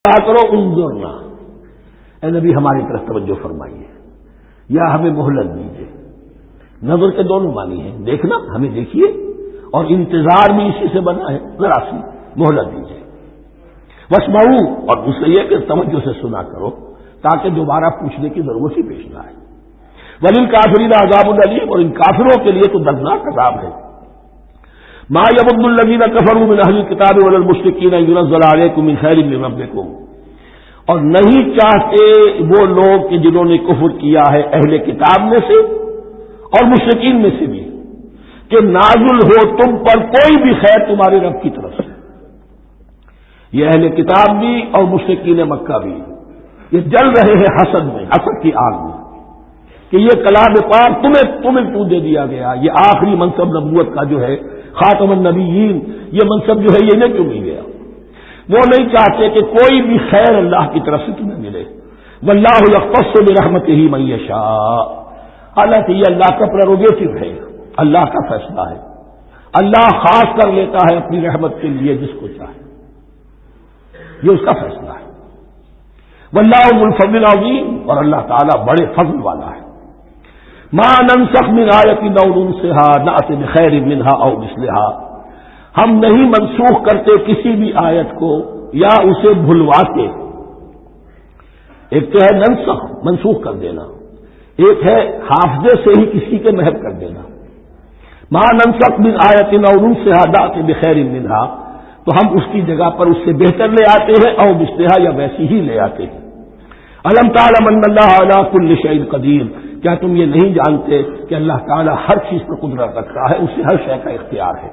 کرو انظرنا، اے نبی ہماری طرف توجہ فرمائیے یا ہمیں مہلت دیجیے۔ نظر کے دونوں معنی ہیں، دیکھنا ہمیں دیکھیے، اور انتظار بھی اسی سے بنا ہے، ذرا سی مہلت دیجیے۔ واسمعوا، اور دوسرے یہ کہ توجہ سے سنا کرو تاکہ دوبارہ پوچھنے کی ضرورت ہی پیش نہ آئے۔ وللکافرین عذاب الیم، اور ان کافروں کے لیے تو دردناک عذاب ہے۔ ما یود الذین کفروا من اہل الکتاب ولا المشرکین ان ینزل علیکم من خیر من ربکم، اور نہیں چاہتے وہ لوگ کہ جنہوں نے کفر کیا ہے اہل کتاب میں سے اور مشرکین میں سے بھی، کہ نازل ہو تم پر کوئی بھی خیر تمہارے رب کی طرف سے۔ یہ اہل کتاب بھی اور مشرکین مکہ بھی یہ جل رہے ہیں حسد میں، حسد کی آگ میں، کہ یہ کلام پاک تمہیں کیوں دے دیا گیا، یہ آخری منصب نبوت کا جو ہے خاتم النبیین، یہ منصب جو ہے یہ انہیں کیوں مل گیا؟ وہ نہیں چاہتے کہ کوئی بھی خیر اللہ کی طرف سے تمہیں ملے۔ واللہ یختص برحمتہ من یشاء، حالانکہ یہ اللہ کا پریروگیٹو ہے، اللہ کا فیصلہ ہے، اللہ خاص کر لیتا ہے اپنی رحمت کے لیے جس کو چاہے، یہ اس کا فیصلہ ہے۔ واللہ ذو الفضل العظیم، اور اللہ تعالیٰ بڑے فضل والا ہے۔ ما ننسخ من آیۃ او ننسها نأت بخیر منها او مثلها، ہم نہیں منسوخ کرتے کسی بھی آیت کو یا اسے بھلواتے۔ ایک تو ہے ننسخ، منسوخ کر دینا، ایک ہے حافظے سے ہی کسی کے محو کر دینا۔ ما ننسخ من آیۃ او ننسها نأت بخیر منها، تو ہم اس کی جگہ پر اس سے بہتر لے آتے ہیں، او مثلها یا ویسی ہی لے آتے ہیں۔ الم تعلم ان اللہ علی کل شیء قدیر، کیا تم یہ نہیں جانتے کہ اللہ تعالیٰ ہر چیز پر قدرت رکھتا ہے، اسے ہر شے کا اختیار ہے۔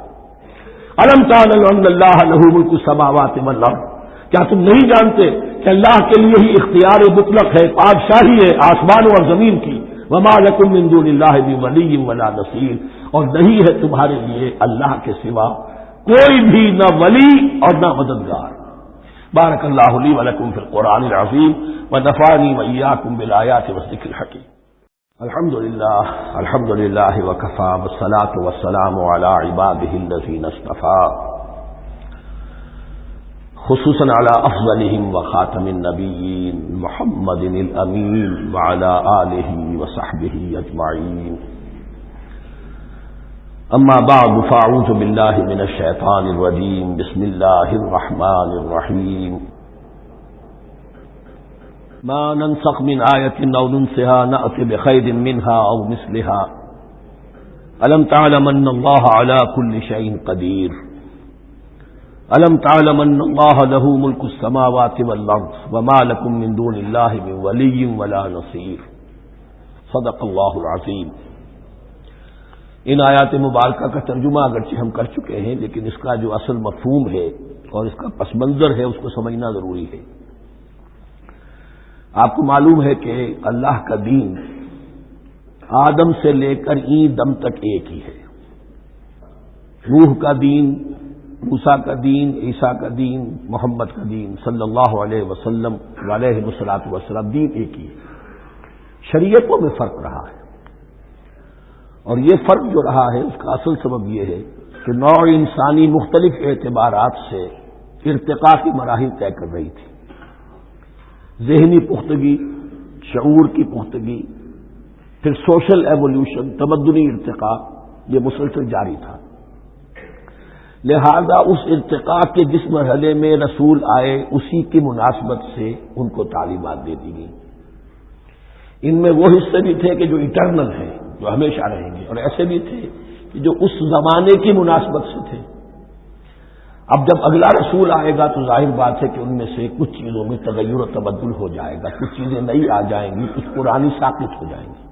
الم تعلم ان اللہ لہ ملک السماوات والارض، کیا تم نہیں جانتے کہ اللہ کے لیے ہی اختیار مطلق ہے، بادشاہی ہے آسمانوں اور زمین کی۔ وما لکم من دون اللہ من ولی ولا نصیر، اور نہیں ہے تمہارے لیے اللہ کے سوا کوئی بھی نہ ولی اور نہ مددگار۔ بارک اللہ لی ولکم فی القرآن العظیم ونفعنی وإیاکم بالآیات والذکر الحکیم۔ الحمد للہ وکفی والصلاۃ والسلام علی عبادہ الذین اصطفی، خصوصاً علی افضلہم وخاتم النبیین محمد الامین وعلی آلہ وصحبہ اجمعین۔ اما بعد فاعوذ باللہ من الشیطان الرجیم، بسم اللہ الرحمن الرحیم۔ ما ننسخ من آیۃ او ننسها نأت بخیر منها او مثلها الم تعلم ان اللہ علی کل شیء قدیر الم تعلم ان اللہ لہ ملک السماوات والارض وما لکم من دون اللہ من ولی ولا نصیر۔ صدق اللہ العظیم۔ ان آیات مبارکہ کا ترجمہ اگرچہ ہم کر چکے ہیں، لیکن اس کا جو اصل مفہوم ہے اور اس کا پس منظر ہے اس کو سمجھنا ضروری ہے۔ آپ کو معلوم ہے کہ اللہ کا دین آدم سے لے کر این دم تک ایک ہی ہے۔ نوح کا دین، موسیٰ کا دین، عیسیٰ کا دین، محمد کا دین صلی اللہ علیہ وسلم علیہ الصلوۃ والسلام، دین ایک ہی ہے۔ شریعتوں میں فرق رہا ہے، اور یہ فرق جو رہا ہے اس کا اصل سبب یہ ہے کہ نوع انسانی مختلف اعتبارات سے ارتقاء کی مراحل طے کر رہی تھی۔ ذہنی پختگی، شعور کی پختگی، پھر سوشل ایوولوشن، تمدنی ارتقاء، یہ مسلسل جاری تھا۔ لہذا اس ارتقاء کے جس مرحلے میں رسول آئے اسی کی مناسبت سے ان کو تعلیمات دے دی گئی۔ ان میں وہ حصے بھی تھے کہ جو ایٹرنل ہیں، جو ہمیشہ رہیں گے، اور ایسے بھی تھے کہ جو اس زمانے کی مناسبت سے تھے۔ اب جب اگلا رسول آئے گا تو ظاہر بات ہے کہ ان میں سے کچھ چیزوں میں تغیر و تبدل ہو جائے گا، کچھ چیزیں نئی آ جائیں گی، کچھ پرانی ساقط ہو جائیں گی۔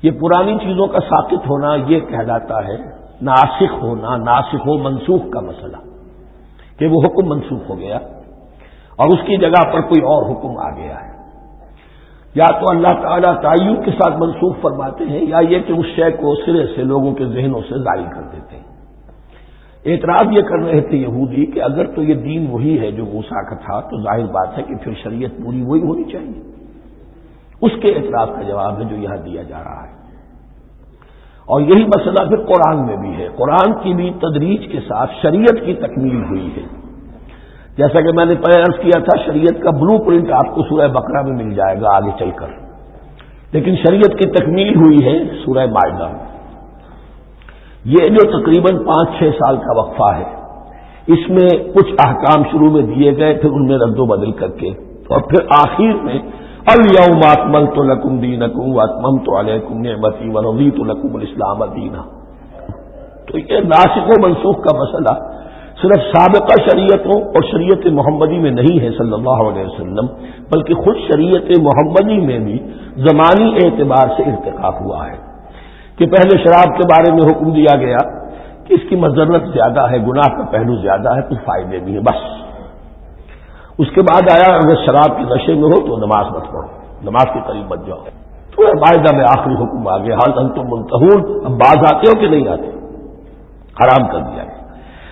یہ پرانی چیزوں کا ساقط ہونا یہ کہلاتا ہے ناسخ ہونا، ناسخ و منسوخ کا مسئلہ، کہ وہ حکم منسوخ ہو گیا اور اس کی جگہ پر کوئی اور حکم آ گیا ہے۔ یا تو اللہ تعالیٰ تعین کے ساتھ منسوخ فرماتے ہیں، یا یہ کہ اس شے کو سرے سے لوگوں کے ذہنوں سے ظاہر کر دیتے ہیں۔ اعتراض یہ کر رہے تھے یہودی کہ اگر تو یہ دین وہی ہے جو موسیٰ کا تھا تو ظاہر بات ہے کہ پھر شریعت پوری وہی ہونی چاہیے۔ اس کے اعتراض کا جواب ہے جو یہاں دیا جا رہا ہے، اور یہی مسئلہ پھر قرآن میں بھی ہے۔ قرآن کی بھی تدریج کے ساتھ شریعت کی تکمیل ہوئی ہے۔ جیسا کہ میں نے پہلے عرض کیا تھا، شریعت کا بلو پرنٹ آپ کو سورہ بقرہ میں مل جائے گا آگے چل کر، لیکن شریعت کی تکمیل ہوئی ہے سورہ مائدہ میں۔ یہ جو تقریباً 5-6 سال کا وقفہ ہے، اس میں کچھ احکام شروع میں دیے گئے، پھر ان میں رد و بدل کر کے، اور پھر آخر میں الیوم اکملت لکم دینکم واتممت علیکم نعمتی ورضیت لکم الاسلام دینا۔ تو یہ ناسخ و منسوخ کا مسئلہ صرف سابقہ شریعتوں اور شریعت محمدی میں نہیں ہے صلی اللہ علیہ وسلم، بلکہ خود شریعت محمدی میں بھی زمانی اعتبار سے ارتقا ہوا ہے کہ پہلے شراب کے بارے میں حکم دیا گیا کہ اس کی مضرت زیادہ ہے، گناہ کا پہلو زیادہ ہے، کچھ فائدے بھی ہیں، بس۔ اس کے بعد آیا اگر شراب کے نشے میں ہو تو نماز مت پڑھو، نماز کے قریب مت جاؤ۔ تو مائدہ میں آخری حکم آ گیا، حال انتم منتہون، اب باز آتے ہو کہ نہیں آتے، حرام کر دیا گیا۔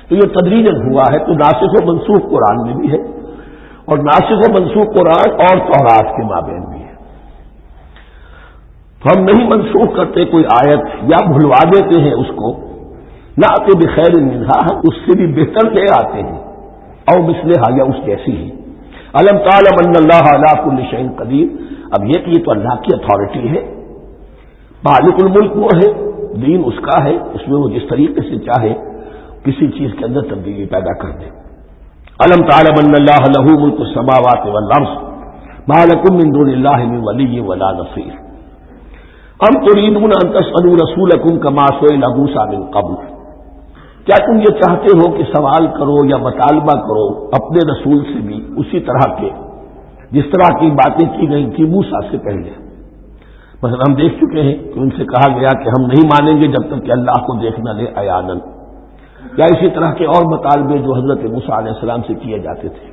تو یہ تدریجاً ہوا ہے، تو ناسخ و منسوخ قرآن میں بھی ہے، اور ناسخ و منسوخ قرآن اور تورات کے مابین بھی ہے۔ تو ہم نہیں منسوخ کرتے کوئی آیت یا بھلوا دیتے ہیں اس کو، نہ آتے بخیر منہا، ہم اس سے بھی بہتر لے آتے ہیں، او مثلہا، یا اس جیسی ہی۔ علم تعلم ان اللہ علی کل شیء قدیر، اب یہ کہ یہ تو اللہ کی اتھارٹی ہے، مالک الملک وہ ہے، دین اس کا ہے، اس میں وہ جس طریقے سے چاہے کسی چیز کے اندر تبدیلی پیدا کر دے۔ علم تعلم ان اللہ لہ ملک السماوات والارض ما لکم من دون اللہ من ولی ولا نصیر۔ ام تريدون ان تسألوا رسولکم کما سئل موسیٰ من قبل، کیا تم یہ چاہتے ہو کہ سوال کرو یا مطالبہ کرو اپنے رسول سے بھی اسی طرح کے جس طرح کی باتیں کی گئی تھی موسیٰ سے پہلے؟ مثلا ہم دیکھ چکے ہیں کہ ان سے کہا گیا کہ ہم نہیں مانیں گے جب تک کہ اللہ کو دیکھنا لے عیاناً، یا اسی طرح کے اور مطالبے جو حضرت موسیٰ علیہ السلام سے کیے جاتے تھے۔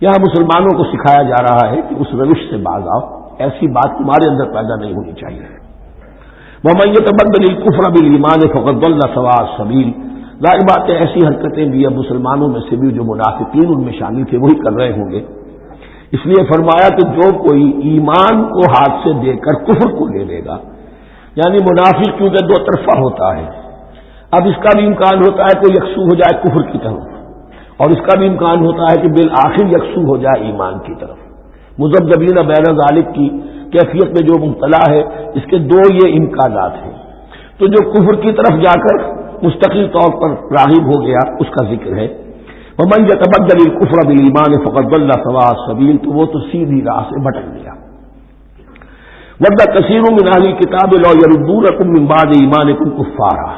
یہاں مسلمانوں کو سکھایا جا رہا ہے کہ اس روش سے باز آؤ، ایسی بات تمہارے اندر پیدا نہیں ہونی چاہیے۔ وَمَن يَتَبَدَّلِ الْكُفْرَ بِالْإِيمَانِ فَقَدْ ضَلَّ سَوَاءَ السَّبِيلِ، ظاہر بات ہے ایسی حرکتیں بھی اب مسلمانوں میں سے بھی جو منافقین ان میں شامل تھے وہی کر رہے ہوں گے۔ اس لیے فرمایا کہ جو کوئی ایمان کو ہاتھ سے دے کر کفر کو لے لے گا، یعنی منافق کیونکہ دو طرفہ ہوتا ہے، اب اس کا بھی امکان ہوتا ہے کہ یکسو ہو جائے کفر کی طرف، اور اس کا بھی امکان ہوتا ہے کہ بالآخر یکسو ہو جائے ایمان کی طرف۔ مذبذبین بین ذالک کی کیفیت میں جو مبتلا ہے، اس کے دو یہ امکانات ہیں۔ تو جو کفر کی طرف جا کر مستقل طور پر راغب ہو گیا اس کا ذکر ہے، ومن یتبدل الکفر بالایمان فقد ضل سواء السبیل، تو وہ تو سیدھی راہ سے بھٹک گیا۔ ود کثیر من اہل الکتاب لو یردونکم من بعد ایمانکم کفارا،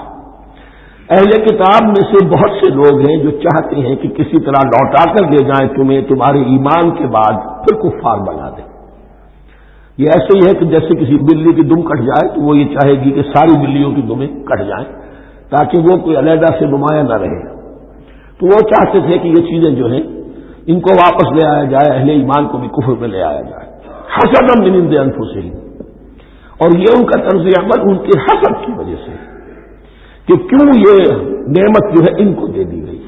اہل کتاب میں سے بہت سے لوگ ہیں جو چاہتے ہیں کہ کسی طرح لوٹا کر لے جائیں تمہیں تمہارے ایمان کے بعد پھر کفار بنا دیں۔ یہ ایسے ہی ہے کہ جیسے کسی بلی کی دم کٹ جائے تو وہ یہ چاہے گی کہ ساری بلیوں کی دمیں کٹ جائیں تاکہ وہ کوئی علیحدہ سے نمایاں نہ رہے۔ تو وہ چاہتے تھے کہ یہ چیزیں جو ہیں ان کو واپس لے آیا جائے، اہل ایمان کو بھی کفر میں لے آیا جائے، حسدا من عند انفسہم، اور یہ ان کا طرز عمل ان کے حسد کی وجہ سے کہ کیوں یہ نعمت جو ہے ان کو دے دی گئی۔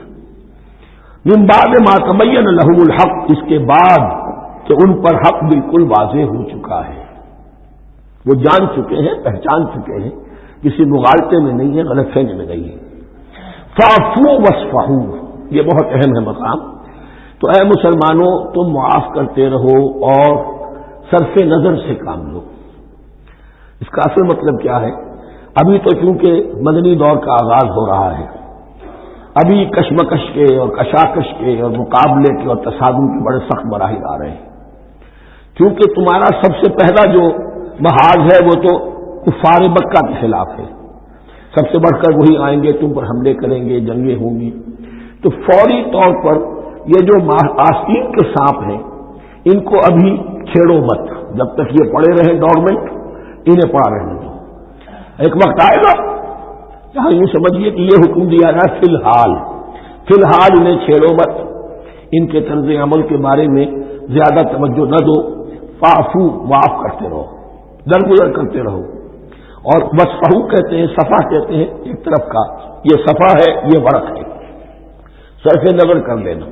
من بعد ما تبین لہم الحق، اس کے بعد کہ ان پر حق بالکل واضح ہو چکا ہے، وہ جان چکے ہیں، پہچان چکے ہیں، کسی مغالطے میں نہیں ہے، غلط فہمی میں نہیں ہے۔ فاعفوا واصفحوا، یہ بہت اہم ہے مقام۔ تو اے مسلمانوں تم معاف کرتے رہو اور صرف نظر سے کام لو۔ اس کا اصل مطلب کیا ہے؟ ابھی تو چونکہ مدنی دور کا آغاز ہو رہا ہے، ابھی کشمکش کے اور کشاکش کے اور مقابلے کے اور تصادم کے بڑے سخت مراحل آ رہے ہیں، کیونکہ تمہارا سب سے پہلا جو محاذ ہے وہ تو کفار مکہ کے خلاف ہے، سب سے بڑھ کر وہی آئیں گے، تم پر حملے کریں گے، جنگیں ہوں گی۔ تو فوری طور پر یہ جو آستین کے سانپ ہیں ان کو ابھی چھیڑو مت، جب تک یہ پڑے رہے ڈورمنٹ، انہیں پڑا رہنے دو۔ ایک وقت آئے گا یہاں یوں سمجھیے کہ یہ حکم دیا جائے فی الحال انہیں چھیڑو مت، ان کے طرز عمل کے بارے میں زیادہ توجہ نہ دو، فاعفو، معاف کرتے رہو، درگزر کرتے رہو۔ اور وصفحو کہتے ہیں، صفح کہتے ہیں ایک طرف کا، یہ صفح ہے، یہ ورق ہے، صرف نظر کر لینا،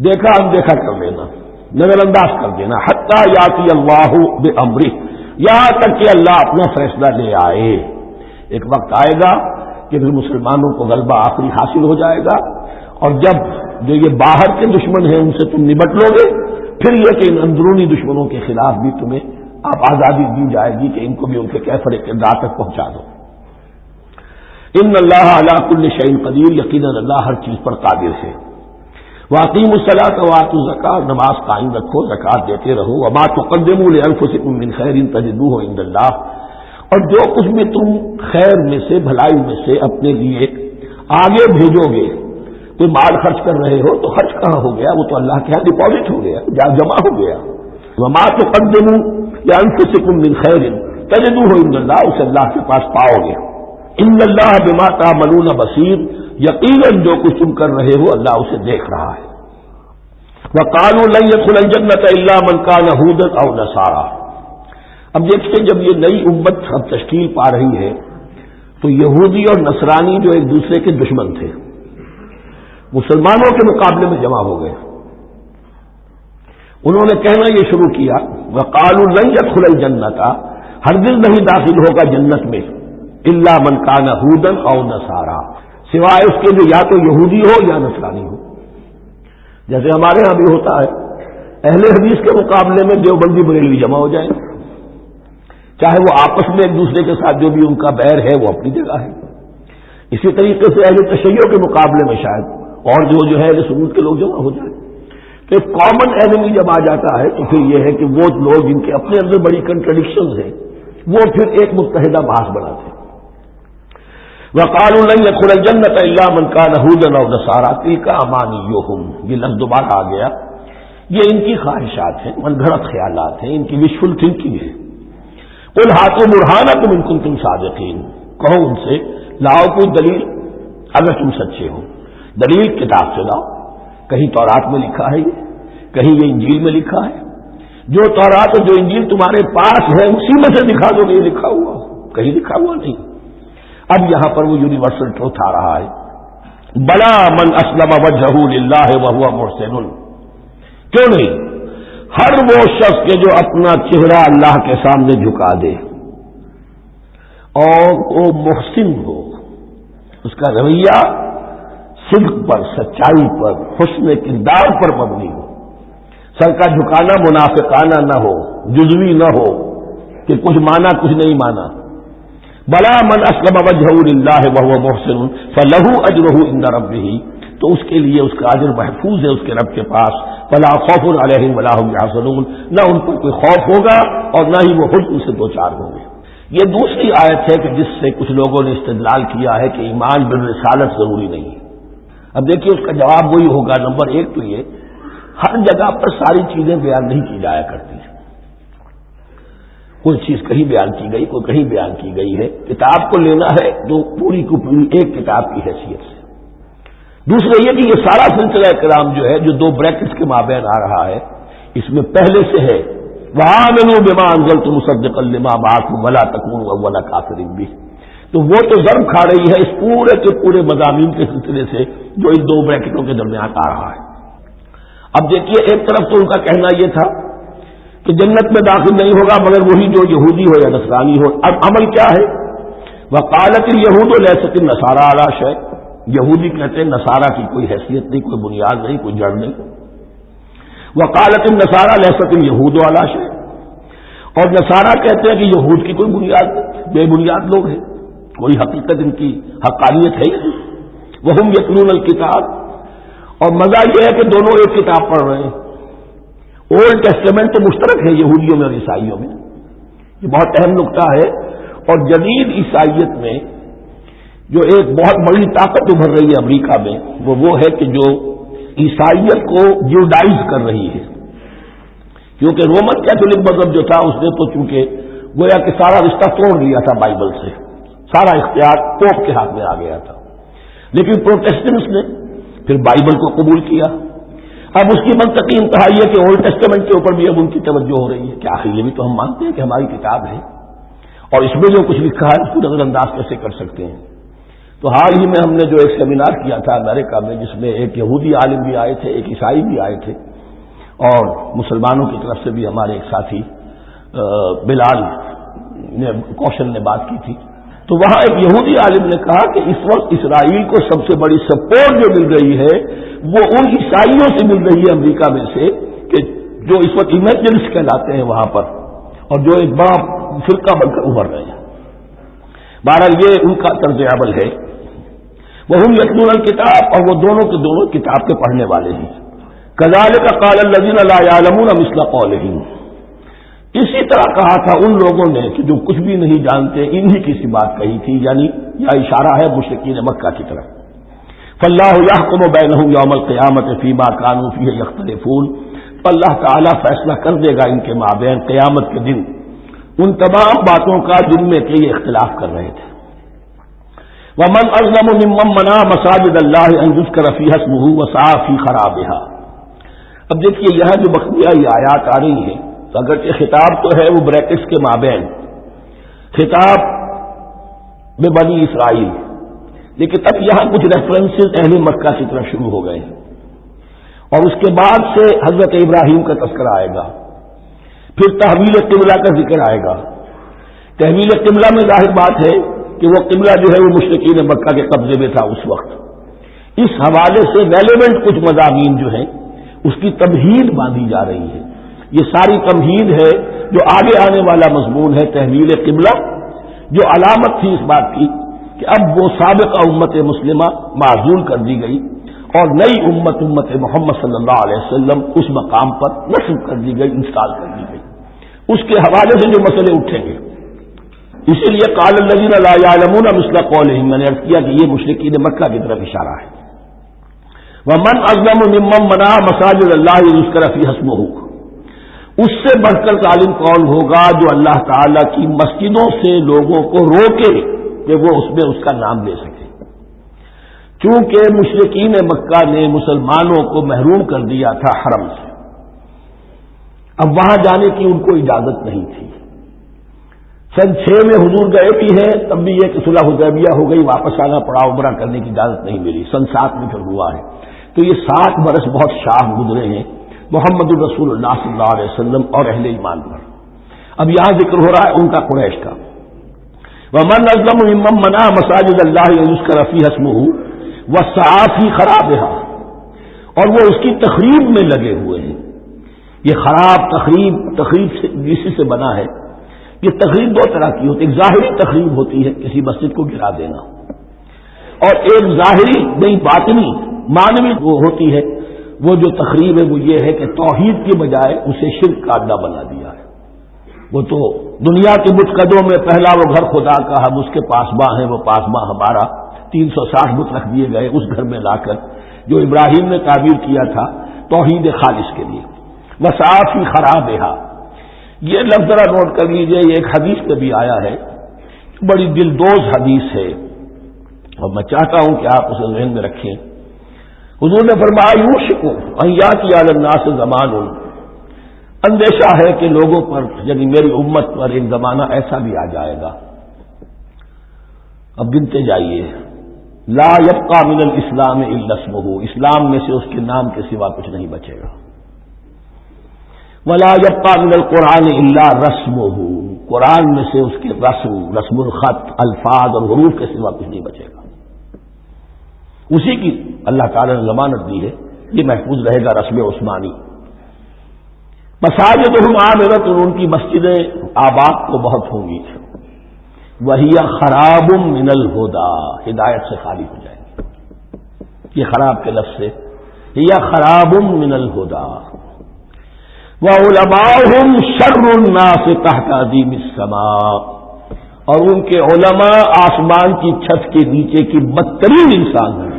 دیکھا اندیکھا کر لینا، نظر انداز کر دینا، حتی یاتی اللہ بامرہ، یہاں تک کہ اللہ اپنا فیصلہ لے آئے۔ ایک وقت آئے گا کہ پھر مسلمانوں کو غلبہ آخری حاصل ہو جائے گا، اور جب جو یہ باہر کے دشمن ہیں ان سے تم نمٹ لو گے، پھر یہ کہ ان اندرونی دشمنوں کے خلاف بھی تمہیں آپ آزادی دی جائے گی کہ ان کو بھی ان کے کیفر کردار تک پہنچا دو۔ ان اللہ علی کل شیء قدیر، یقیناً اللہ ہر چیز پر قادر ہے۔ واقیموا الصلاۃ وآتوا الزکاۃ، نماز قائم رکھو، زکوٰۃ دیتے رہو۔ وما تقدموا لانفسکم من خیر تجدوہ عند اللہ، اور جو کچھ بھی تم خیر میں سے، بھلائی میں سے اپنے لیے آگے بھیجو گے، کوئی مال خرچ کر رہے ہو تو خرچ کہاں ہو گیا؟ وہ تو اللہ کے ہاں ڈپازٹ ہو گیا، جمع ہو گیا۔ وما تقدموا لانفسکم من خیر تجدوہ عند اللہ، اسے اللہ کے پاس پاؤ گے۔ ان اللہ بما تعملون بصیر، یقیناً جو کچھ تم کر رہے ہو اللہ اسے دیکھ رہا ہے۔ وقالوا لن يدخل الجنة الا من كان هودا او نصارى، اب دیکھیں جب یہ نئی امت اب تشکیل پا رہی ہے تو یہودی اور نصرانی جو ایک دوسرے کے دشمن تھے مسلمانوں کے مقابلے میں جمع ہو گئے۔ انہوں نے کہنا یہ شروع کیا وقالوا لن يدخل الجنة، ہرگز نہیں داخل ہوگا جنت میں الا من کان ہودا او نصارا، سوائے اس کے جو یا تو یہودی ہو یا نصرانی ہو۔ جیسے ہمارے ہاں بھی ہوتا ہے، اہل حدیث کے مقابلے میں دیوبندی بریلوی جمع ہو جائیں، چاہے وہ آپس میں ایک دوسرے کے ساتھ جو بھی ان کا بیر ہے وہ اپنی جگہ ہے۔ اسی طریقے سے اہل تشیع کے مقابلے میں شاید اور جو ہے اہل سنت کے لوگ جمع ہو جائیں، تو ایک کامن اینمی جب آ جاتا ہے تو پھر یہ ہے کہ وہ لوگ جن کے اپنے اندر بڑی کنٹرڈکشنز ہیں وہ پھر ایک متحدہ بحث بناتے ہیں۔ وقالوا لن يدخل الجنة الا من كان هودا او نصارى تلك امانيهم، یہ لفظ دوبارہ آ گیا، یہ ان کی خواہشات ہیں، من گھڑت خیالات ہیں، ان کی وشفل تھنکنگ ہے۔ قل هاتوا برهانكم ان كنتم صادقين، کہو ان سے لاؤ کوئی دلیل اگر تم سچے ہو، دلیل کتاب سے لاؤ، کہیں تورات میں لکھا ہے یہ، کہیں یہ انجیل میں لکھا ہے، جو تورات اور جو انجیل تمہارے پاس ہے اسی میں سے دکھا دو کہ یہ لکھا ہوا، کہیں لکھا ہوا نہیں۔ اب یہاں پر وہ یونیورسل ٹروتھ آ رہا ہے، بلا من اسلم وجهه للہ وهو محسن، کیوں نہیں؟ ہر وہ شخص کے جو اپنا چہرہ اللہ کے سامنے جھکا دے اور وہ محسن ہو، اس کا رویہ صدق پر، سچائی پر، حسن کردار پر مبنی ہو، سر کا جھکانا منافقانہ نہ ہو، جزوی نہ ہو کہ کچھ مانا کچھ نہیں مانا۔ بلا من اسلم وجهه للہ وهو محسن فلہ اجرہ عند ربہ، تو اس کے لیے اس کا اجر محفوظ ہے اس کے رب کے پاس۔ فلا خوف علیہم ولا هم يحزنون، نہ ان پر کوئی خوف ہوگا اور نہ ہی وہ حزن سے دوچار ہوں گے۔ یہ دوسری آیت ہے کہ جس سے کچھ لوگوں نے استدلال کیا ہے کہ ایمان بالرسالت ضروری نہیں ہے۔ اب دیکھیے اس کا جواب وہی ہوگا، نمبر ایک تو یہ ہر جگہ پر ساری چیزیں بیان نہیں کی جایا کرتی ہیں، کوئی چیز کہیں بیان کی گئی، کوئی کہیں بیان کی گئی ہے۔ کتاب کو لینا ہے تو پوری کو پوری ایک کتاب کی حیثیت سے۔ دوسرا یہ کہ یہ سارا سلسلہ کرام جو ہے جو دو بریکٹس کے مابین آ رہا ہے، اس میں پہلے سے ہے وَآمِنُوا بِمَا أَنزَلْتُ مُصَدِّقًا لِمَا مَعَكُمْ وَلَا تَكُونُوا أَوَّلَ كَافِرٍ بِهِ، تو وہ تو ضرب کھا رہی ہے اس پورے کے پورے مضامین کے سلسلے سے جو ان دو بریکٹوں کے درمیان آ رہا ہے۔ اب دیکھیے ایک طرف تو ان کا کہنا یہ تھا کہ جنت میں داخل نہیں ہوگا مگر وہی جو یہودی ہو یا نصرانی ہو۔ اب عمل کیا ہے؟ وقالت اليهود ليست النصارى على شيء، یہودی کہتے ہیں نصارہ کی کوئی حیثیت نہیں، کوئی بنیاد نہیں، کوئی جڑ نہیں۔ وقالت النصارى ليست اليهود على شيء، اور نصارہ کہتے ہیں کہ یہود کی کوئی بنیاد نہیں، بے بنیاد لوگ ہیں، کوئی حقیقت ان کی حقانیت ہے ہی نہیں۔ وهم يتلون الكتاب، اور مزہ یہ ہے کہ دونوں ایک کتاب پڑھ رہے ہیں۔ اولڈ ٹیسٹمنٹ تو مشترک ہے یہودیوں میں اور عیسائیوں میں، یہ بہت اہم نقطہ ہے۔ اور جدید عیسائیت میں جو ایک بہت بڑی طاقت ابھر رہی ہے امریکہ میں وہ ہے کہ جو عیسائیت کو جوڈائز کر رہی ہے، کیونکہ رومن کیتھولک مذہب جو تھا اس نے تو چونکہ گویا کہ سارا رشتہ توڑ لیا تھا بائبل سے، سارا اختیار پوپ کے ہاتھ میں آ گیا تھا، لیکن پروٹیسٹنٹس نے پھر بائبل کو قبول کیا۔ اب اس کی منطقی انتہا یہ کہ اولڈ ٹیسٹمنٹ کے اوپر بھی اب ان کی توجہ ہو رہی ہے کہ آخر یہ بھی تو ہم مانتے ہیں کہ ہماری کتاب ہے اور اس میں جو کچھ لکھا ہے اس کو نظر انداز کیسے کر سکتے ہیں۔ تو حال ہی میں ہم نے جو ایک سیمینار کیا تھا امریکہ میں، جس میں ایک یہودی عالم بھی آئے تھے، ایک عیسائی بھی آئے تھے، اور مسلمانوں کی طرف سے بھی ہمارے ایک ساتھی بلال کوشل نے بات کی تھی، تو وہاں ایک یہودی عالم نے کہا کہ اس وقت اسرائیل کو سب سے بڑی سپورٹ جو مل رہی ہے وہ ان عیسائیوں سے مل رہی ہے امریکہ میں سے کہ جو اس وقت ایونجلسٹ کہلاتے ہیں وہاں پر، اور جو ایک بڑا فرقہ بن کر ابھر رہے ہیں۔ بہرحال یہ ان کا طرز عمل ہے۔ وہم یتلون الکتاب، اور وہ دونوں کے دونوں کتاب کے پڑھنے والے ہیں۔ کذالک قال الذین لا یعلمون مثل قولہم، اسی طرح کہا تھا ان لوگوں نے کہ جو کچھ بھی نہیں جانتے، انہی کی سی بات کہی تھی، یعنی یہ اشارہ ہے مشرکین مکہ کی طرف۔ فاللہ یحکم بینہم یوم القیامۃ فیما کانوا فیہ یختلفون، تو اللہ تعالیٰ فیصلہ کر دے گا ان کے مابین قیامت کے دن ان تمام باتوں کا جن میں کہ یہ اختلاف کر رہے تھے۔ ومن اظلم ممن منع مساجد اللہ ان یذکر فیہا اسمہ وسعی فی خرابہا۔ اب دیکھیے یہاں جو بقیہ یہ آیات آ رہی ہیں، تو اگر یہ خطاب تو ہے وہ بریکٹس کے مابین، خطاب میں بنی اسرائیل، لیکن اب یہاں کچھ ریفرنسز اہل مکہ کی طرف شروع ہو گئے ہیں، اور اس کے بعد سے حضرت ابراہیم کا تذکرہ آئے گا، پھر تحویل قبلہ کا ذکر آئے گا۔ تحویل قبلہ میں ظاہر بات ہے کہ وہ قبلہ جو ہے وہ مشرکین مکہ کے قبضے میں تھا اس وقت۔ اس حوالے سے ریلیونٹ کچھ مضامین جو ہیں اس کی تمہید باندھی جا رہی ہے۔ یہ ساری تمہید ہے جو آگے آنے والا مضمون ہے تحویل قبلہ، جو علامت تھی اس بات کی کہ اب وہ سابقہ امت مسلمہ معزول کر دی گئی اور نئی امت محمد صلی اللہ علیہ وسلم اس مقام پر نصب کر دی گئی، انسٹال کر دی گئی۔ اس کے حوالے سے جو مسئلے اٹھیں گے، اسی لیے قال الذین لا یعلمون مثل قولہم، میں نے عرض کیا کہ یہ مشرکین مکہ کی طرف اشارہ ہے۔ ومن اظلم ممن منع مساجد اللہ یذکر فیہا اسمہ، اس سے بڑھ کر ظالم کون ہوگا جو اللہ تعالی کی مسجدوں سے لوگوں کو روکے کہ وہ اس میں اس کا نام لے سکے۔ چونکہ مشرکین مکہ نے مسلمانوں کو محروم کر دیا تھا حرم سے، اب وہاں جانے کی ان کو اجازت نہیں تھی۔ سن 6 میں حضور گئے بھی ہیں، تب بھی یہ کہ صلح حدیبیہ ہو گئی، واپس آنا پڑا، عمرہ کرنے کی اجازت نہیں ملی۔ سن 7 میں پھر ہوا ہے، تو یہ 7 برس بہت شاہ گزرے ہیں محمد الرسول اللہ صلی اللہ علیہ وسلم اور اہل ایمان پر۔ اب یہاں ذکر ہو رہا ہے ان کا، قریش کا۔ ومن اظلم ممن منع مساجد اللہ یذکر فیہا اسمہ وسعی فی خرابہا، اور وہ اس کی تخریب میں لگے ہوئے ہیں۔ یہ خراب تخریب سے اسی سے بنا ہے۔ یہ تخریب 2 طرح کی ہوتی ہے، ایک ظاہری تخریب ہوتی ہے کسی مسجد کو گرا دینا، اور ایک ظاہری نہیں باطنی معنوی وہ ہوتی ہے، وہ جو تخریب ہے وہ یہ ہے کہ توحید کی بجائے اسے شرک کا اڈا بنا دیا ہے۔ وہ تو دنیا کے بت قدوں میں پہلا وہ گھر خدا کا، ہم اس کے پاسباں ہیں، وہ پاسباں ہمارا، 360 بت رکھ دیے گئے اس گھر میں لا کر، جو ابراہیم نے تعبیر کیا تھا توحید خالص کے لیے۔ وسعی فی خرابہا، یہ لفظ ذرا نوٹ کر لیجئے، یہ ایک حدیث میں بھی آیا ہے، بڑی دلدوز حدیث ہے، اور میں چاہتا ہوں کہ آپ اسے ذہن میں رکھیں۔ حضور نے فرمایا یوشک ان یاتی علی الناس زمان، اندیشہ ہے کہ لوگوں پر یعنی میری امت پر ایک زمانہ ایسا بھی آ جائے گا، اب گنتے جائیے، لا یبقى من الاسلام الا اسمہ، اسلام میں سے اس کے نام کے سوا کچھ نہیں بچے گا۔ ولا يبقى من القرآن الا رسمہ، قرآن میں سے اس کے رسم الخط، الفاظ اور حروف کے سوا کچھ نہیں بچے گا۔ اسی کی اللہ تعالی نے ضمانت دی ہے، یہ محفوظ رہے گا رسم عثمانی۔ مساجدہم عامرۃ، ان کی مسجدیں آباد تو بہت ہوں گی، وہی خراب من الہدی، ہدایت سے خالی ہو جائیں گی۔ یہ خراب کے لفظ سے ہی خراب من الہدی، وعلماؤہم شر الناس تحت عظیم السماء، اور ان کے علماء آسمان کی چھت کے نیچے کی بدترین انسان ہیں۔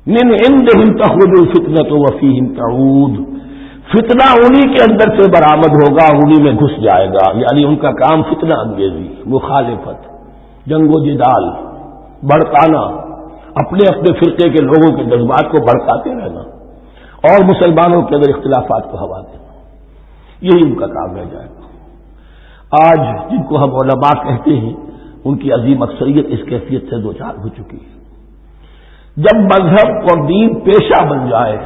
من عندہم تخرج الفتنۃ وفیہم تعود، فتنہ انہی کے اندر سے برآمد ہوگا، انہی میں گھس جائے گا، یعنی ان کا کام فتنہ انگیزی، مخالفت، جنگ و جدال، بھڑکانا، اپنے اپنے فرقے کے لوگوں کے جذبات کو بھڑکاتے رہنا اور مسلمانوں کے اندر اختلافات کو ہوا دینا، یہی ان کا کام رہ جائے گا۔ آج جن کو ہم علماء کہتے ہیں ان کی عظیم اکثریت اس کیفیت سے دوچار ہو چکی ہے۔ جب مذہب اور دین پیشہ بن جائے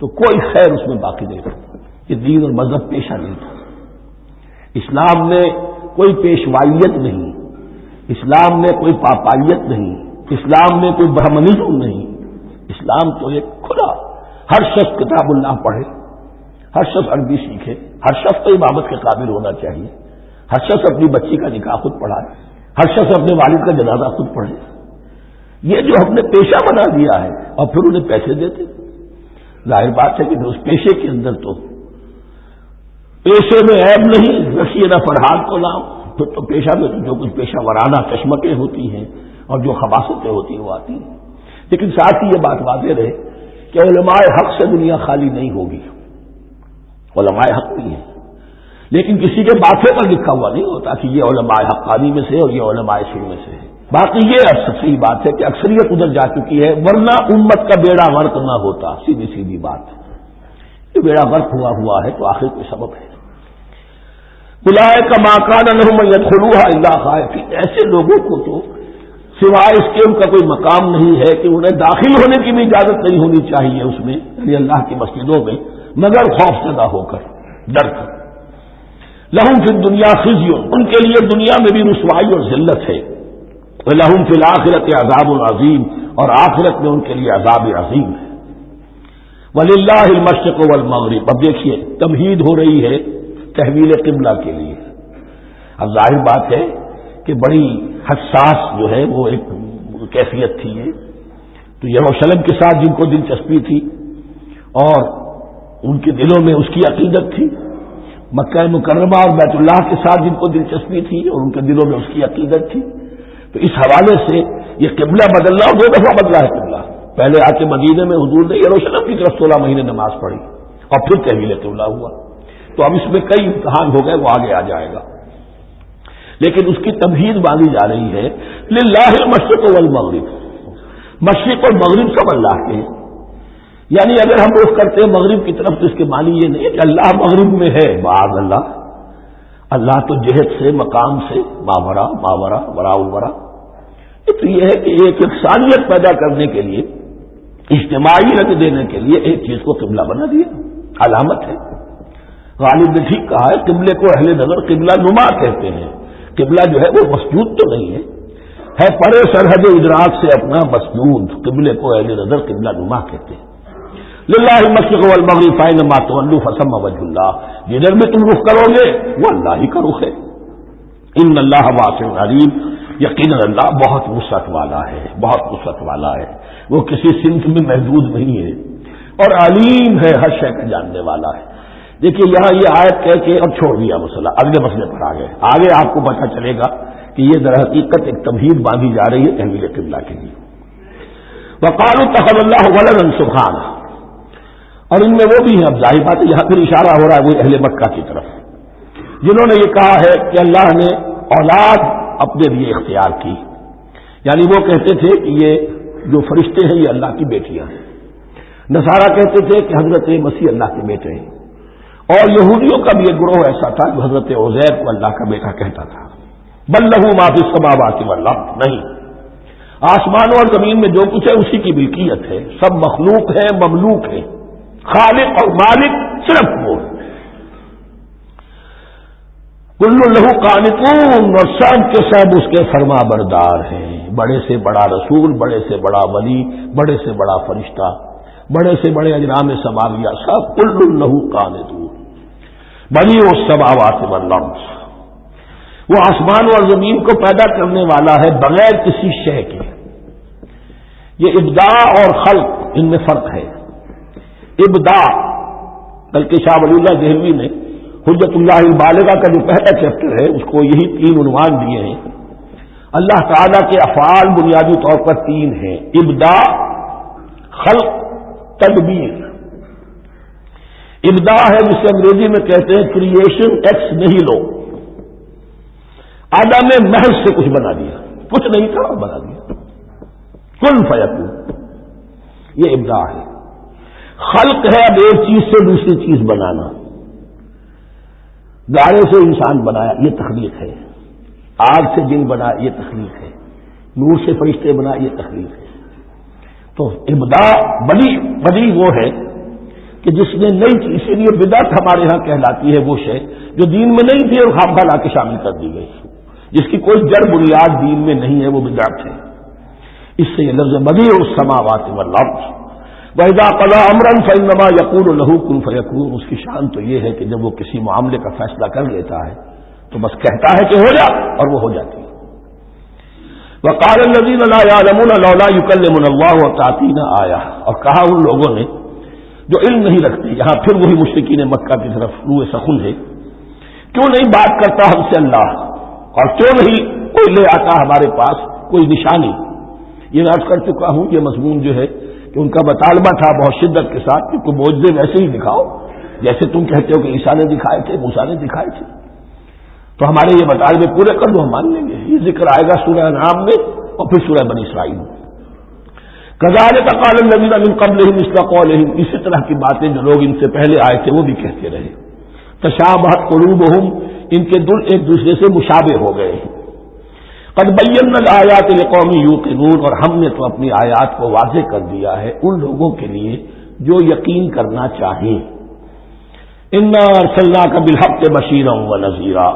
تو کوئی خیر اس میں باقی نہیں رہتا۔ کہ دین اور مذہب پیشہ نہیں تھا، اسلام میں کوئی پیشوائیت نہیں، اسلام میں کوئی پاپائیت نہیں، اسلام میں کوئی برہمنزم نہیں، اسلام تو ایک کھلا، ہر شخص کتاب اللہ پڑھے، ہر شخص عربی سیکھے، ہر شخص کو امامت کے قابل ہونا چاہیے، ہر شخص اپنی بچی کا نکاح خود پڑھائے، ہر شخص اپنے والد کا جنازہ خود پڑھے. یہ جو ہم نے پیشہ بنا دیا ہے اور پھر انہیں پیسے دیتے، ظاہر بات ہے کہ اس پیشے کے اندر تو پیشے میں عیب نہیں، رسیدہ فرحات کو لام، پھر تو پیشہ میں جو کچھ پیشہ ورانہ چشمکیں ہوتی ہیں اور جو خباثتیں ہوتی ہیں وہ آتی ہیں. لیکن ساتھ ہی یہ بات واضح رہے کہ علماء حق سے دنیا خالی نہیں ہوگی، علماء حق نہیں ہے، لیکن کسی کے ماتھے پر لکھا ہوا نہیں ہوتا کہ یہ علماء حقانی میں سے اور یہ علماء سن میں سے ہے. باقی یہ صحیح بات ہے کہ اکثریت ادھر جا چکی ہے، ورنہ امت کا بیڑا غرق نہ ہوتا. سیدھی بات ہے، یہ بیڑا غرق ہوا ہے تو آخر کوئی سبب ہے. اولئک ما کان لهم ان يدخلوها الا خائفین، ایسے لوگوں کو تو سوائے اس کے ان کا کوئی مقام نہیں ہے کہ انہیں داخل ہونے کی بھی اجازت نہیں ہونی چاہیے اس میں، یعنی اللہ کی مسجدوں میں، مگر خوف زدہ ہو کر، ڈر کر. لہم فی الدنیا خزی، ان کے لیے دنیا میں بھی رسوائی اور ذلت ہے. وَلَهُمْ فِي الْآخِرَةِ عَذَابٌ عَظِيمٌ، اور آخرت میں ان کے لیے عذاب عظیم ہے. وَلِلَّهِ الْمَشْرِقُ وَالْمَغْرِبُ، اب دیکھیے تمہید ہو رہی ہے تحویل قبلہ کے لیے. اب ظاہر بات ہے کہ بڑی حساس جو ہے وہ ایک کیفیت تھی یہ تو یروشلم کے ساتھ جن کو دلچسپی تھی اور ان کے دلوں میں اس کی عقیدت تھی، مکہ مکرمہ اور بیت اللہ کے ساتھ جن کو دلچسپی تھی اور ان کے دلوں میں اس کی عقیدت تھی، تو اس حوالے سے یہ قبلہ بدلنا، اور 2 دفعہ بدلا ہے قبلہ. پہلے آ کے مدینے میں حضور نے یروشلم کی طرف 16 مہینے نماز پڑھی اور پھر تحویل قبلہ ہوا. تو اب اس میں کئی امتحان ہو گئے، وہ آگے آ جائے گا. لیکن اس کی تمہید باندھی جا رہی ہے للہ المشرق والمغرب، مشرق اور مغرب سب اللہ کے ہیں. یعنی اگر ہم رخ کرتے ہیں مغرب کی طرف تو اس کے معنی یہ نہیں ہے کہ اللہ مغرب میں ہے، معاذ اللہ تو جہت سے، مقام سے، ماورا ورا الورا. تو یہ ہے کہ ایک یکسانیت پیدا کرنے کے لیے، اجتماعی رنگ دینے کے لیے ایک چیز کو قبلہ بنا دیا، علامت ہے. غالب نے ٹھیک کہا ہے، قبلے کو اہل نظر قبلہ نما کہتے ہیں. قبلہ جو ہے وہ مسجود تو نہیں ہے پرے سرحد ادراک سے اپنا مسجود. قبلے کو اہل نظر قبلہ نما کہتے ہیں. للہ المشرق والمغرب فأینما تولوا فثم وجہ اللہ، جدھر بھی تم رخ کرو گے وہ اللہ ہی کا رخ ہے. ان اللہ واسع علیم، یقینا اللہ بہت وسعت والا ہے، بہت وسعت والا ہے. وہ کسی صنف میں محدود نہیں ہے اور علیم ہے، ہر شے کا جاننے والا ہے. دیکھیے یہاں یہ آیت کہہ کے اب چھوڑ دیا مسئلہ، اگلے مسئلے پر آ گئے. آگے آپ کو پتہ چلے گا کہ یہ در حقیقت ایک تمہید باندھی جا رہی ہے تحویل قبلہ کے لیے. وقالوا اتخذ اللہ ولدا سبحانہ، اور ان میں وہ بھی ہیں، اب ظاہر بات ہے یہاں پھر اشارہ ہو رہا ہے وہ اہل مکہ کی طرف، جنہوں نے یہ کہا ہے کہ اللہ نے اولاد اپنے لیے اختیار کی. یعنی وہ کہتے تھے کہ یہ جو فرشتے ہیں یہ اللہ کی بیٹیاں ہیں. نصارہ کہتے تھے کہ حضرت مسیح اللہ کے بیٹے ہیں. اور یہودیوں کا بھی ایک گروہ ایسا تھا جو حضرت عزیر کو اللہ کا بیٹا کہتا تھا. بل لہ ما فی السماوات والارض، نہیں، آسمانوں اور زمین میں جو کچھ ہے اسی کی ملکیت ہے. سب مخلوق ہے، مملوک ہے، خالق اور مالک صرف وہ. کل لہ قانتون، اور سب کے سب اس کے فرما بردار ہیں. بڑے سے بڑا رسول، بڑے سے بڑا ولی، بڑے سے بڑا فرشتہ، بڑے سے بڑے اجرام سماویہ، سب کل لہ قانتون. بدیع السماوات والارض، وہ آسمان اور زمین کو پیدا کرنے والا ہے بغیر کسی شے کے. یہ ابداع اور خلق، ان میں فرق ہے. ابداع، بلکہ شاہ ولی اللہ دہلوی نے حجت اللہ البالغہ کا جو پہلا چیپٹر ہے اس کو یہی 3 عنوان دیے ہیں. اللہ تعالیٰ کے افعال بنیادی طور پر 3 ہیں: ابداع، خلق، تدبیر. ابداع ہے جسے انگریزی میں کہتے ہیں کریشن ایکس نہیلو، عدم محض سے کچھ بنا دیا، کچھ نہیں تھا اور بنا دیا، کن فیکون، یہ ابداع ہے. خلق ہے اب ایک چیز سے دوسری چیز بنانا. گارے سے انسان بنایا، یہ تخلیق ہے. آگ سے جن بنا، یہ تخلیق ہے. نور سے فرشتے بنا، یہ تخلیق ہے. تو ابداع بڑی وہ ہے کہ جس نے نئی چیز، اسی لیے بدعت ہمارے ہاں کہلاتی ہے وہ شے جو دین میں نہیں تھی اور خام لا کے شامل کر دی گئی، جس کی کوئی جڑ بنیاد دین میں نہیں ہے، وہ بدعت ہے. اس سے یہ لفظ بدیع السماوات والارض، وَإِذَا قَضَىٰ أَمْرًا فَإِنَّمَا يَقُولُ لَهُ كُن فَيَكُونُ. اس کی شان تو یہ ہے کہ جب وہ کسی معاملے کا فیصلہ کر لیتا ہے تو بس کہتا ہے کہ ہو جا، اور وہ ہو جاتی ہے. وَقَالَ الَّذِينَ لَا يَعْلَمُونَ لَوْلَا يُكَلِّمُنَا اللَّهُ وَتَأْتِينَا آیَةٌ. اور کہا ان لوگوں نے جو علم نہیں رکھتے، یہاں پھر وہی مشرکین مکہ کی طرف روئے سخن ہے، کیوں نہیں بات کرتا ہم سے اللہ، اور کیوں نہیں کوئی لے آتا ہمارے پاس کوئی نشانی. یہ میں عرض کر چکا ہوں، یہ مضمون جو ہے کہ ان کا مطالبہ تھا بہت شدت کے ساتھ کہ کوئی معجزے ویسے ہی دکھاؤ جیسے تم کہتے ہو کہ عیسیٰ نے دکھائے تھے، موسیٰ نے دکھائے تھے، تو ہمارے یہ مطالبے پورے کر دو، ہم مان لیں گے. یہ ذکر آئے گا سورہ انعام میں اور پھر سورہ بنی اسرائیل میں. کذالک قال الذین من قبلہم مثل قولہم. اسی طرح کی باتیں جو لوگ ان سے پہلے آئے تھے وہ بھی کہتے رہے. تشابہت قلوبہم، ان کے دل ایک دوسرے سے مشابہ ہو گئے ہیں. قد بینا الآیات لقوم یوقنون. اور ہم نے تو اپنی آیات کو واضح کر دیا ہے ان لوگوں کے لیے جو یقین کرنا چاہیں. انا ارسلناک بالحق بشیرا ونذیرا.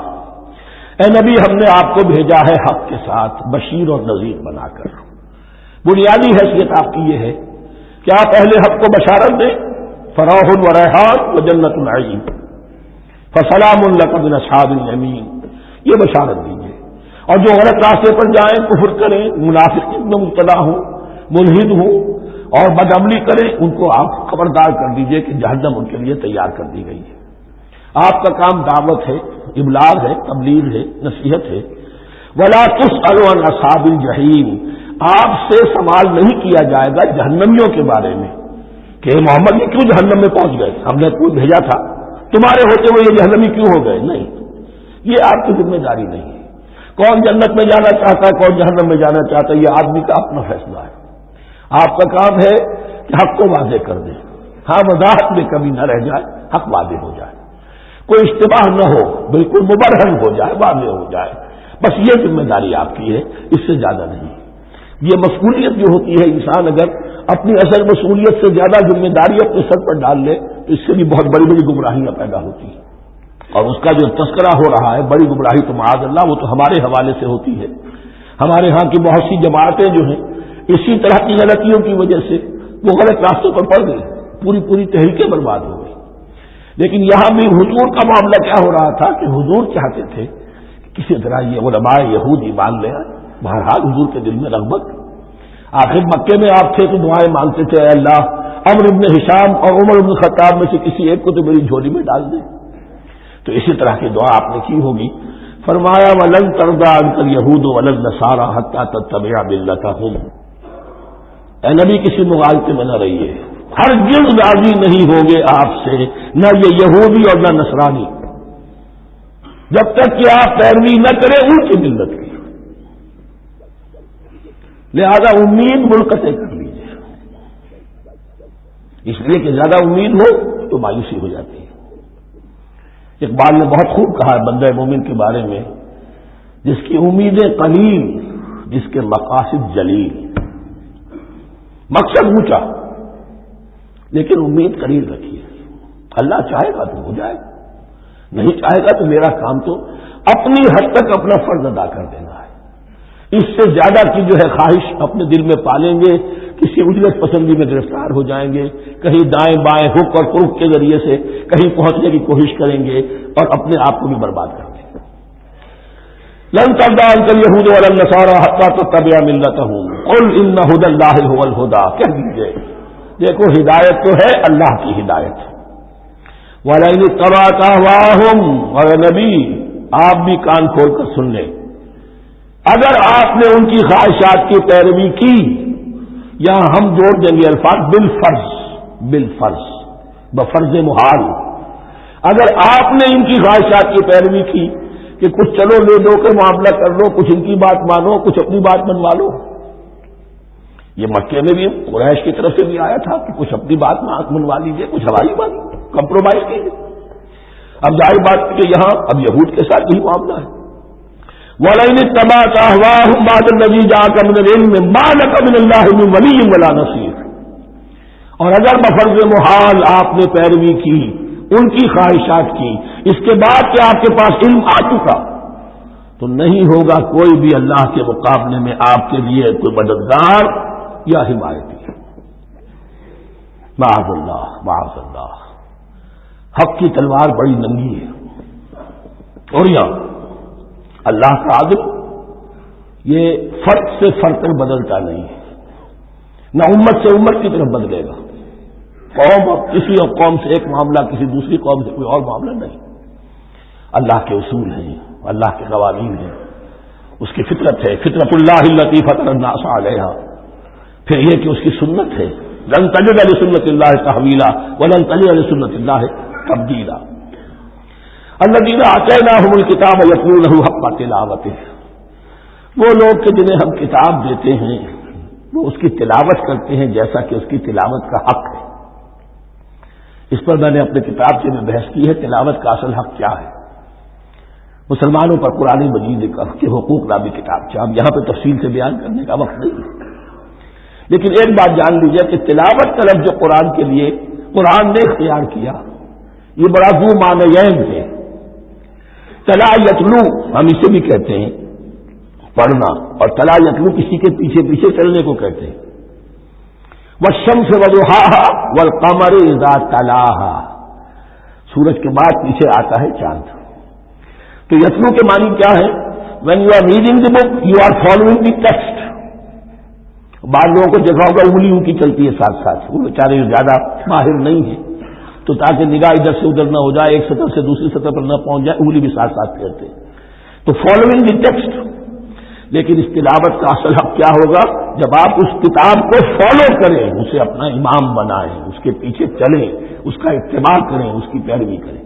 اے نبی ہم نے آپ کو بھیجا ہے حق کے ساتھ بشیر اور نذیر بنا کر. بنیادی حیثیت آپ کی یہ ہے کہ آپ اہل حق کو بشارت دیں، فراح و ریحان و جنت النعیم، فسلام لک من اصحاب الیمین. یہ بشارت دیجیے. اور جو غلط راستے پر جائیں، کفر کریں، منافقین میں مبتلا ہوں، ملحد ہوں اور بدعملی کریں، ان کو آپ خبردار کر دیجیے کہ جہنم ان کے لیے تیار کر دی گئی ہے. آپ کا کام دعوت ہے، ابلاغ ہے، تبلیغ ہے، نصیحت ہے. ولا تسأل عن اصحاب الجحیم. آپ سے سوال نہیں کیا جائے گا جہنمیوں کے بارے میں کہ محمد یہ کیوں جہنم میں پہنچ گئے، ہم نے کوئی بھیجا تھا، تمہارے ہوتے ہوئے یہ جہنمی کیوں ہو گئے. نہیں، یہ آپ کی ذمہ داری نہیں ہے. کون جنت میں جانا چاہتا ہے، کون جہنم میں جانا چاہتا ہے، یہ آدمی کا اپنا فیصلہ ہے. آپ کا کام ہے کہ حق کو واضح کر دیں. ہاں، وضاحت میں کمی نہ رہ جائے، حق واضح ہو جائے، کوئی اشتباہ نہ ہو، بالکل مبرہن ہو جائے، واضح ہو جائے. بس یہ ذمہ داری آپ کی ہے، اس سے زیادہ نہیں. یہ مسئولیت جو ہوتی ہے، انسان اگر اپنی اصل مسئولیت سے زیادہ ذمہ داری اپنے سر پر ڈال لے تو اس سے بھی بہت بڑی بڑی گمراہیاں پیدا ہوتی ہیں. اور اس کا جو تذکرہ ہو رہا ہے بڑی گمراہی تو معاذ اللہ وہ تو ہمارے حوالے سے ہوتی ہے. ہمارے ہاں کی بہت سی جماعتیں جو ہیں اسی طرح کی غلطیوں کی وجہ سے وہ غلط راستوں پر پڑ گئی، پوری تحریکیں برباد ہو گئی. لیکن یہاں بھی حضور کا معاملہ کیا ہو رہا تھا کہ حضور چاہتے تھے کہ کسی طرح یہ علماء یہود ایمان لے آئے. بہرحال حضور کے دل میں رغبت. آخر مکے میں آپ تھے تو دعائیں مانگتے تھے، اے اللہ عمرو بن ہشام اور عمر بن خطاب میں سے کسی ایک کو تو میری جھولی میں ڈال دیں. تو اسی طرح کی دعا آپ نے کی ہوگی. فرمایا وَلَن تَرْضَىٰ عَنكَ الْيَهُودُ وَلَا النَّصَارَىٰ حَتَّىٰ تَتَّبِعَ مِلَّتَهُمْ. اے نبی کسی مغالطے میں نہ رہیے، ہرگز راضی نہیں ہوں گے آپ سے نہ یہ یہودی اور نہ نصرانی جب تک کہ آپ پیروی نہ کریں ان کی ملت کی. لہذا امید منقطع کر لیجیے، اس لیے کہ زیادہ امید ہو تو مایوسی ہو جاتی ہے. اقبال نے بہت خوب کہا ہے بندہ مومن کے بارے میں، جس کی امیدیں قلیل، جس کے مقاصد جلیل. مقصد اونچا لیکن امید قلیل رکھیے. اللہ چاہے گا تو ہو جائے گا، نہیں چاہے گا تو میرا کام تو اپنی حد تک اپنا فرض ادا کر دینا ہے. اس سے زیادہ کی جو ہے خواہش اپنے دل میں پالیں گے، کسی اجرت پسندی میں گرفتار ہو جائیں گے، کہیں دائیں بائیں ہک اور کرک کے ذریعے سے کہیں پہنچنے کی کوشش کریں گے اور اپنے آپ کو بھی برباد کر دیں گے. لن ترضى عنك اليهود ولا النصارى حتى تتبع ملتهم قل ان هدى الله هو الهدى. کہہ دیجیے دیکھو ہدایت تو ہے اللہ کی ہدایت. ولئن اتبعت اهواءهم، اور نبی آپ بھی کان کھول کر سن لیں، اگر آپ نے ان کی خواہشات کی پیروی کی، یہاں ہم جوڑ دیں گے الفاظ بالفرض بفرض محال. اگر آپ نے ان کی خواہشات کی پیروی کی کہ کچھ چلو لے دو کے معاملہ کر لو، کچھ ان کی بات مانو، کچھ اپنی بات منوا لو. یہ مکے میں بھی قریش کی طرف سے بھی آیا تھا کہ کچھ اپنی بات منوا لیجیے، کچھ ہماری بات کمپرومائز کیجیے. اب ظاہر بات کہ یہاں اب یہود کے ساتھ یہی معاملہ ہے. وَلَئِنِ اتَّبَعْتَ أَهْوَاءَهُمْ بَعْدَ الَّذِي جَاءَكَ مِنَ الْعِلْمِ مَا لَكَ مِنَ اللَّهِ مِنْ وَلِيٍّ وَلَا نَصِيرٍ. اور اگر بفرض محال آپ نے پیروی کی ان کی خواہشات کی، اس کے بعد کہ آپ کے پاس علم آ چکا، تو نہیں ہوگا کوئی بھی اللہ کے مقابلے میں آپ کے لیے کوئی مددگار یا حمایتی. معاذ اللہ معاذ اللہ، حق کی تلوار بڑی ننگی ہے، اور یہاں اللہ کا عدل یہ فرد سے فرد تک بدلتا نہیں ہے، نہ امت سے امت کی طرف بدلے گا، قوم اور کسی اور قوم سے ایک معاملہ کسی دوسری قوم سے کوئی اور معاملہ نہیں، اللہ کے اصول ہیں، اللہ کے قوانین ہیں، اس کی فطرت ہے، فطرت اللہ التی فطر الناس علیہا، پھر یہ کہ اس کی سنت ہے، لن تجد لسنت اللہ تحویلا ولن تجد لسنت اللہ تبدیلا، الذین آتیناہم الکتاب یتلونہ حق تلاوتہ، وہ لوگ کہ جنہیں ہم کتاب دیتے ہیں وہ اس کی تلاوت کرتے ہیں جیسا کہ اس کی تلاوت کا حق ہے۔ اس پر میں نے اپنے کتاب سے بحث کی ہے، تلاوت کا اصل حق کیا ہے۔ مسلمانوں پر قرآن مجید کے حقوق نامی کتاب سے اب یہاں پہ تفصیل سے بیان کرنے کا وقت نہیں ہے، لیکن ایک بات جان لیجیے کہ تلاوت کا لفظ جو قرآن کے لیے قرآن نے اختیار کیا یہ بڑا ذو معنیین ہے۔ تلا یتلو ہم اسے بھی کہتے ہیں پڑھنا، اور تلا یتلو کسی کے پیچھے پیچھے چلنے کو کہتے ہیں۔ والشمس وضحاها والقمر اذا تلاها، سورج کے بعد پیچھے آتا ہے چاند۔ تو یتلو کے معنی کیا ہے؟ when you are reading the book you are following the text۔ بعض لوگوں کو دیکھا ہوگا انگلی ان کی چلتی ہے ساتھ ساتھ، وہ بیچارے زیادہ ماہر نہیں ہیں تو تاکہ نگاہ ادھر سے ادھر نہ ہو جائے، ایک سطح سے دوسری سطح پر نہ پہنچ جائے، انگلی بھی ساتھ ساتھ پھیرتے ہیں، تو فالوئنگ دی ٹیکسٹ۔ لیکن اس تلاوت کا اصل حق کیا ہوگا؟ جب آپ اس کتاب کو فالو کریں، اسے اپنا امام بنائیں، اس کے پیچھے چلیں، اس کا اتباع کریں، اس کی پیروی کریں۔